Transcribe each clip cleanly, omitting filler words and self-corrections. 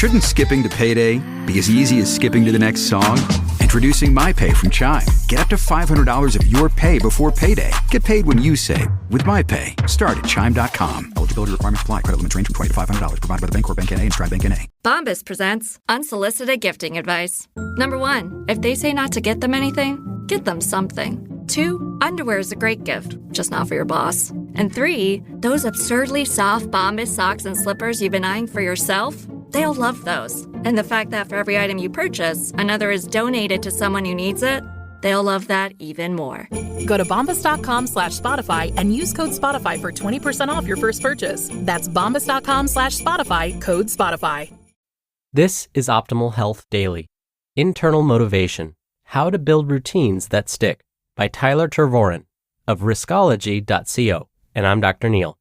Shouldn't skipping to payday be as easy as skipping to the next song? Introducing MyPay from Chime. Get up to $500 of your pay before payday. Get paid when you save with MyPay. Start at Chime.com. Eligibility requirements apply. Credit limits range from $20 to $500. Provided by the Bancorp Bank N.A. and Stride Bank N.A. Bombas presents unsolicited gifting advice. Number 1, if they say not to get them anything, get them something. 2, underwear is a great gift, just not for your boss. And 3, those absurdly soft Bombas socks and slippers you've been eyeing for yourself, they'll love those. And the fact that for every item you purchase, another is donated to someone who needs it, they'll love that even more. Go to bombas.com/Spotify and use code Spotify for 20% off your first purchase. That's bombas.com/Spotify, code Spotify. This is Optimal Health Daily. Internal Motivation: How to Build Routines That Stick by Tyler Tervooren of Riskology.co. And I'm Dr. Neil.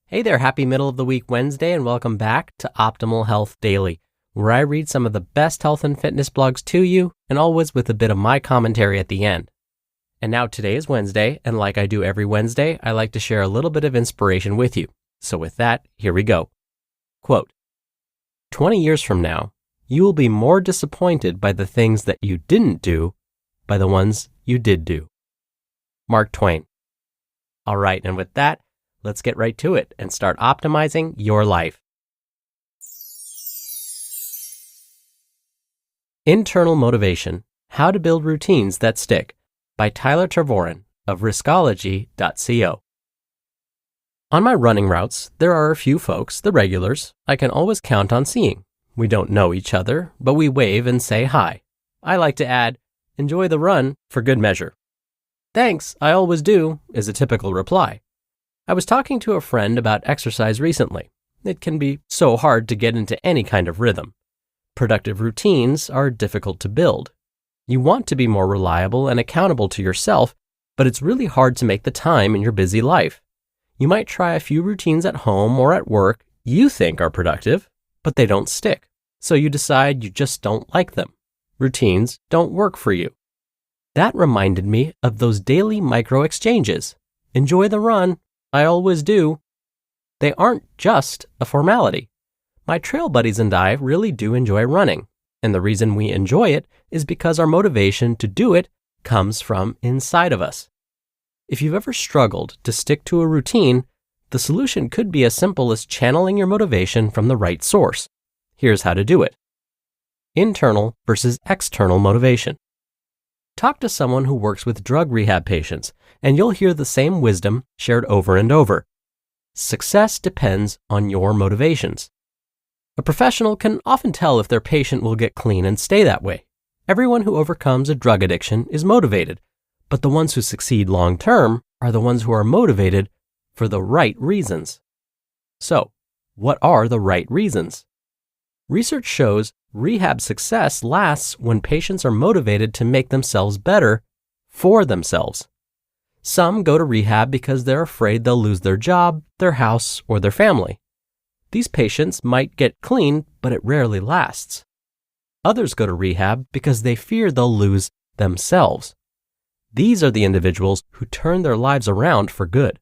Hey there, happy middle of the week Wednesday, and welcome back to Optimal Health Daily, where I read some of the best health and fitness blogs to you, and always with a bit of my commentary at the end. And now today is Wednesday, and like I do every Wednesday, I like to share a little bit of inspiration with you. So with that, here we go. Quote, 20 years from now, you will be more disappointed by the things that you didn't do by the ones you did do. Mark Twain. All right, and with that, let's get right to it and start optimizing your life. Internal Motivation: How to Build Routines That Stick by Tyler Tervooren of Riskology.co. On my running routes, there are a few folks, the regulars, I can always count on seeing. We don't know each other, but we wave and say hi. I like to add, enjoy the run for good measure. Thanks, I always do, is a typical reply. I was talking to a friend about exercise recently. It can be so hard to get into any kind of rhythm. Productive routines are difficult to build. You want to be more reliable and accountable to yourself, but it's really hard to make the time in your busy life. You might try a few routines at home or at work you think are productive, but they don't stick. So you decide you just don't like them. Routines don't work for you. That reminded me of those daily micro exchanges. Enjoy the run. I always do. They aren't just a formality. My trail buddies and I really do enjoy running, and the reason we enjoy it is because our motivation to do it comes from inside of us. If you've ever struggled to stick to a routine, the solution could be as simple as channeling your motivation from the right source. Here's how to do it. Internal versus external motivation. Talk to someone who works with drug rehab patients, and you'll hear the same wisdom shared over and over. Success depends on your motivations. A professional can often tell if their patient will get clean and stay that way. Everyone who overcomes a drug addiction is motivated, but the ones who succeed long-term are the ones who are motivated for the right reasons. So, what are the right reasons? Research shows rehab success lasts when patients are motivated to make themselves better for themselves. Some go to rehab because they're afraid they'll lose their job, their house, or their family. These patients might get clean, but it rarely lasts. Others go to rehab because they fear they'll lose themselves. These are the individuals who turn their lives around for good.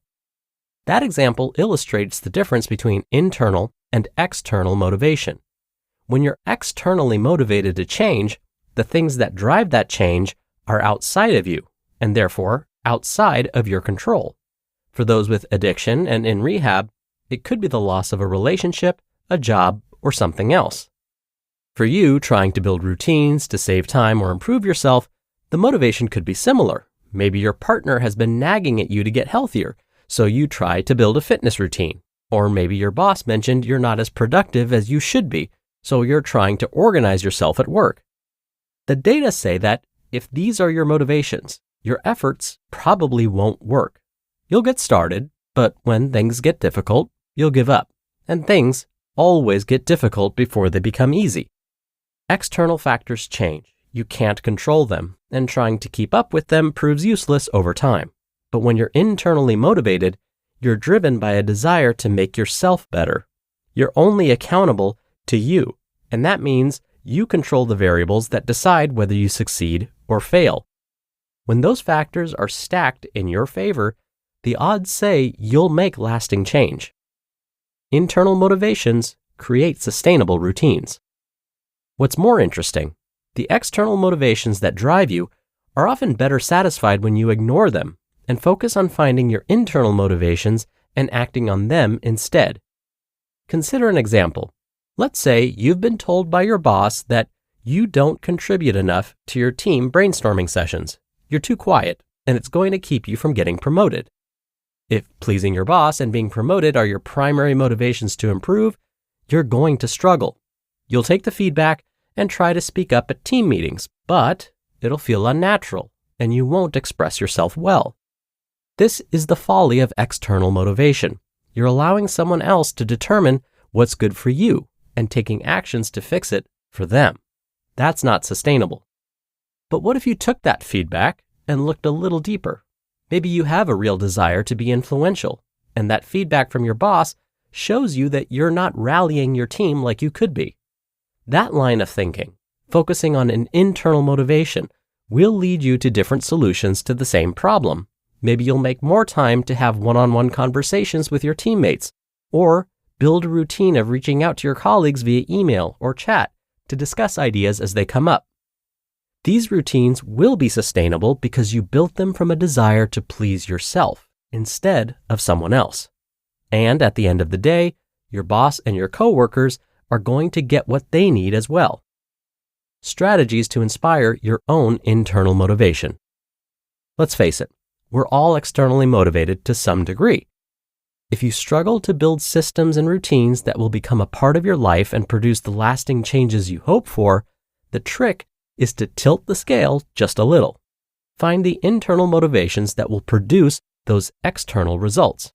That example illustrates the difference between internal and external motivation. When you're externally motivated to change, the things that drive that change are outside of you, and therefore outside of your control. For those with addiction and in rehab, it could be the loss of a relationship, a job, or something else. For you trying to build routines to save time or improve yourself, the motivation could be similar. Maybe your partner has been nagging at you to get healthier, so you try to build a fitness routine. Or maybe your boss mentioned you're not as productive as you should be, so you're trying to organize yourself at work. The data say that if these are your motivations, your efforts probably won't work. You'll get started, but when things get difficult, you'll give up. And things always get difficult before they become easy. External factors change. You can't control them, and trying to keep up with them proves useless over time. But when you're internally motivated, you're driven by a desire to make yourself better. You're only accountable to you, and that means you control the variables that decide whether you succeed or fail. When those factors are stacked in your favor, the odds say you'll make lasting change. Internal motivations create sustainable routines. What's more interesting, the external motivations that drive you are often better satisfied when you ignore them and focus on finding your internal motivations and acting on them instead. Consider an example. Let's say you've been told by your boss that you don't contribute enough to your team brainstorming sessions. You're too quiet, and it's going to keep you from getting promoted. If pleasing your boss and being promoted are your primary motivations to improve, you're going to struggle. You'll take the feedback and try to speak up at team meetings, but it'll feel unnatural, and you won't express yourself well. This is the folly of external motivation. You're allowing someone else to determine what's good for you and taking actions to fix it for them. That's not sustainable. But what if you took that feedback and looked a little deeper? Maybe you have a real desire to be influential, and that feedback from your boss shows you that you're not rallying your team like you could be. That line of thinking, focusing on an internal motivation, will lead you to different solutions to the same problem. Maybe you'll make more time to have one-on-one conversations with your teammates, or build a routine of reaching out to your colleagues via email or chat to discuss ideas as they come up. These routines will be sustainable because you built them from a desire to please yourself instead of someone else. And at the end of the day, your boss and your coworkers are going to get what they need as well. Strategies to inspire your own internal motivation. Let's face it, we're all externally motivated to some degree. If you struggle to build systems and routines that will become a part of your life and produce the lasting changes you hope for, the trick is to tilt the scale just a little. Find the internal motivations that will produce those external results.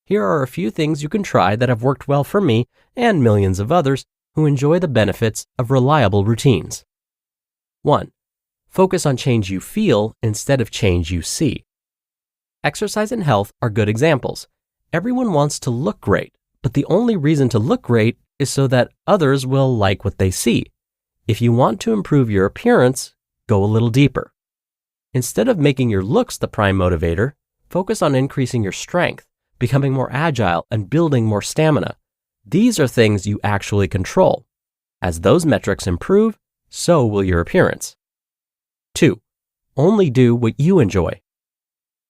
Here are a few things you can try that have worked well for me and millions of others who enjoy the benefits of reliable routines. 1. Focus on change you feel instead of change you see. Exercise and health are good examples. Everyone wants to look great, but the only reason to look great is so that others will like what they see. If you want to improve your appearance, go a little deeper. Instead of making your looks the prime motivator, focus on increasing your strength, becoming more agile, and building more stamina. These are things you actually control. As those metrics improve, so will your appearance. 2. Only do what you enjoy.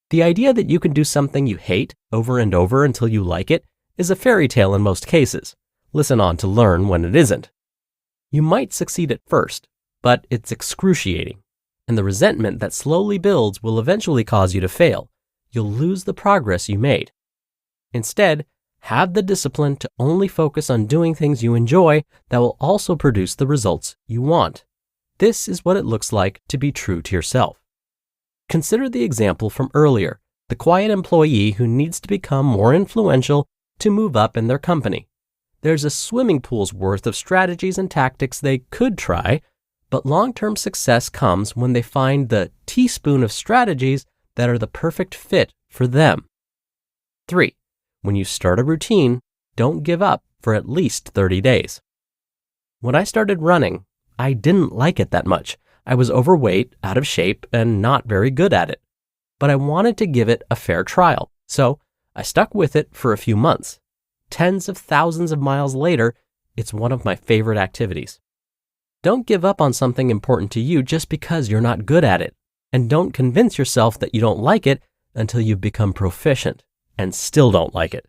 The idea that you can do something you hate over and over until you like it is a fairy tale in most cases. Listen on to learn when it isn't. You might succeed at first, but it's excruciating, and the resentment that slowly builds will eventually cause you to fail. You'll lose the progress you made. Instead, have the discipline to only focus on doing things you enjoy that will also produce the results you want. This is what it looks like to be true to yourself. Consider the example from earlier, the quiet employee who needs to become more influential to move up in their company. There's a swimming pool's worth of strategies and tactics they could try, but long-term success comes when they find the teaspoon of strategies that are the perfect fit for them. 3. When you start a routine, don't give up for at least 30 days. When I started running, I didn't like it that much. I was overweight, out of shape, and not very good at it. But I wanted to give it a fair trial, so I stuck with it for a few months. Tens of thousands of miles later, it's one of my favorite activities. Don't give up on something important to you just because you're not good at it, and don't convince yourself that you don't like it until you've become proficient and still don't like it.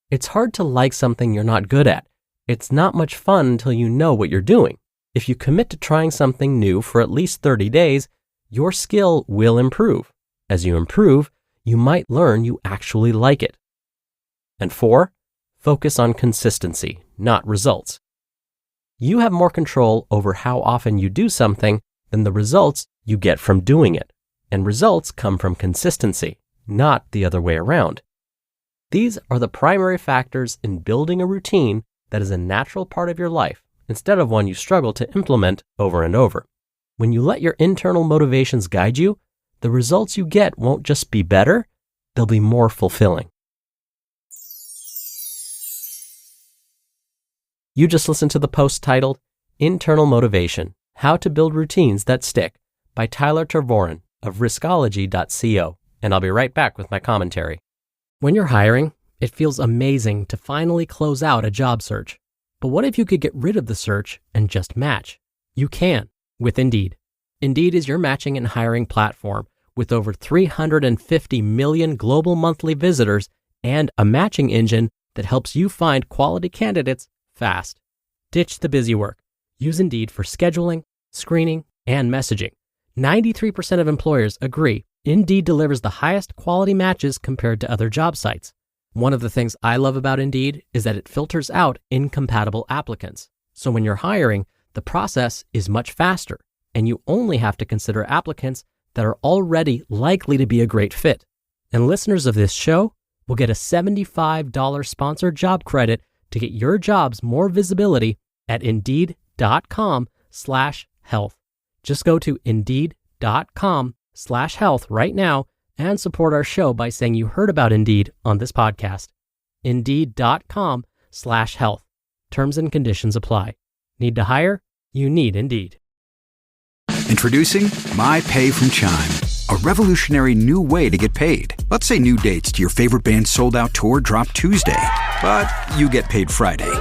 It's hard to like something you're not good at. It's not much fun until you know what you're doing. If you commit to trying something new for at least 30 days, your skill will improve. As you improve, you might learn you actually like it. And 4, focus on consistency, not results. You have more control over how often you do something than the results you get from doing it. And results come from consistency, not the other way around. These are the primary factors in building a routine that is a natural part of your life, instead of one you struggle to implement over and over. When you let your internal motivations guide you, the results you get won't just be better, they'll be more fulfilling. You just listened to the post titled, Internal Motivation, How to Build Routines That Stick by Tyler Tervooren of Riskology.co, and I'll be right back with my commentary. When you're hiring, it feels amazing to finally close out a job search. But what if you could get rid of the search and just match? You can with Indeed. Indeed is your matching and hiring platform with over 350 million global monthly visitors and a matching engine that helps you find quality candidates fast. Ditch the busy work. Use Indeed for scheduling, screening, and messaging. 93% of employers agree Indeed delivers the highest quality matches compared to other job sites. One of the things I love about Indeed is that it filters out incompatible applicants. So when you're hiring, the process is much faster, and you only have to consider applicants that are already likely to be a great fit. And listeners of this show will get a $75 sponsored job credit to get your jobs more visibility at Indeed.com/health. Just go to Indeed.com/health right now and support our show by saying you heard about Indeed on this podcast. Indeed.com/health. Terms and conditions apply. Need to hire? You need Indeed. Introducing My Pay from Chime, a revolutionary new way to get paid. Let's say new dates to your favorite band's sold-out tour drop Tuesday, but you get paid Friday.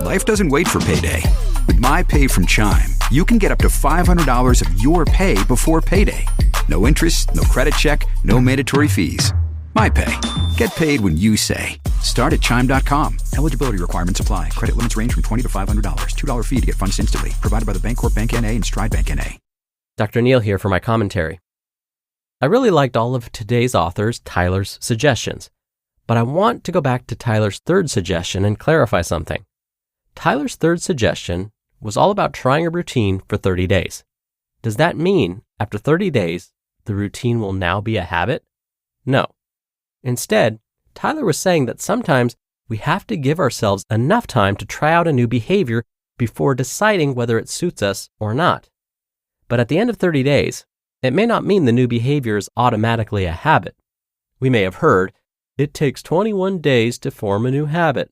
Life doesn't wait for payday. With My Pay from Chime, you can get up to $500 of your pay before payday. No interest, no credit check, no mandatory fees. My Pay. Get paid when you say. Start at Chime.com. Eligibility requirements apply. Credit limits range from $20 to $500. $2 fee to get funds instantly. Provided by the Bancorp Bank N.A. and Stride Bank N.A. Dr. Neal here for my commentary. I really liked all of today's authors, Tyler's suggestions, but I want to go back to Tyler's third suggestion and clarify something. Tyler's third suggestion was all about trying a routine for 30 days. Does that mean after 30 days, the routine will now be a habit? No. Instead, Tyler was saying that sometimes we have to give ourselves enough time to try out a new behavior before deciding whether it suits us or not. But at the end of 30 days, it may not mean the new behavior is automatically a habit. We may have heard, it takes 21 days to form a new habit.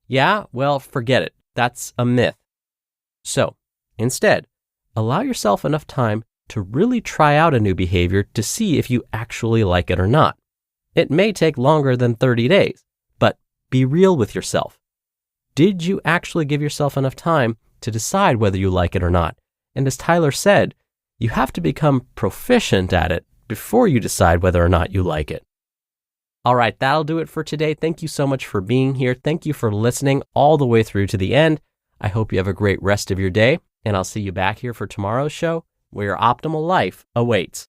Yeah, well, forget it. That's a myth. So, instead, allow yourself enough time to really try out a new behavior to see if you actually like it or not. It may take longer than 30 days, but be real with yourself. Did you actually give yourself enough time to decide whether you like it or not? And as Tyler said, you have to become proficient at it before you decide whether or not you like it. All right, that'll do it for today. Thank you so much for being here. Thank you for listening all the way through to the end. I hope you have a great rest of your day, and I'll see you back here for tomorrow's show, where your optimal life awaits.